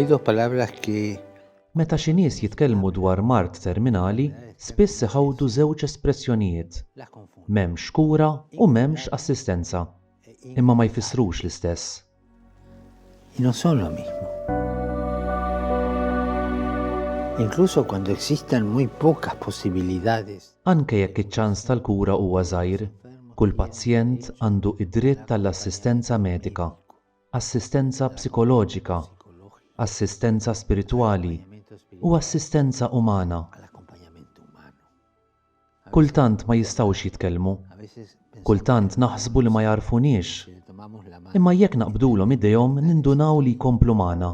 Hay dos palabras que Meta xi nies jitkellmu dwar mart terminali, spiss iħawdu żewġ espressjonijiet. las confunden. M'hemmx kura u m'hemmx assistenza, imma ma jfissrux l-istess. Y no son lo mismo. Incluso cuando existan muy pocas posibilidades, Anke jekk iċ-ċans tal-kura huwa żgħir, kull pazjent għandu id-dritt tal-assistenza medika, assistenza psikoloġika, assistenza spiritwali u assistenza umana. al acompañamiento humano. Kultant ma jistgħux jitkellmu, A veces pensamos kultant naħsbu li ma jarfunix, que le tomamos la mano. imma jekk naqbdulhom idejhom nindunaw li jkomplu magħna.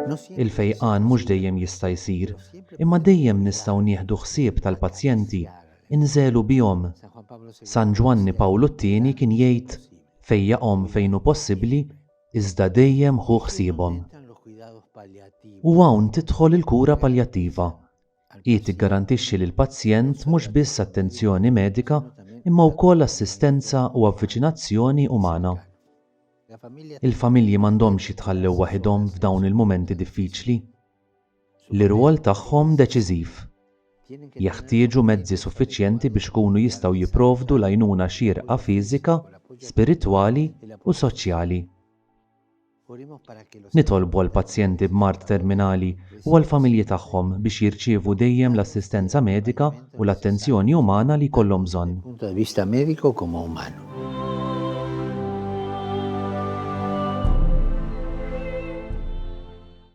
No siempre Il-fejqan mhux dejjem jista' jsir, imma dejjem nistgħu nieħdu ħsieb tal-pazjenti, inżelu bihom. San Juan Pablo II San Ġwanni Pawlu II kien jgħid fejjaqhom fejn hu possibbli iżda dejjem ħu ħsiebhom. entran los cuidados paliativos. U hawn tidħol il-kura paljattiva. Hi tiggarantixxi lil pazjent mhux biss attenzjoni medika imma wkoll assistenza u avviċinazzjoni umana. La familia Il-familji m'għandhomx jitħallew waħedhom f'dawn il-mumenti diffiċli. L-irwol tagħhom deċiżiv. tienen que Jeħtieġu mezzi suffiċjenti biex ikunu jistgħu jipprovdu l-għajnuna xierqa fiżika, spiritwali u soċjali. oremos para que los Nitolbu għal pazjenti b'mart terminali u għal familji tagħhom biex jirċievu dejjem l-assistenza medika u l-attenzjoni umana li jkollhom bżonn. punto de vista médico como humano.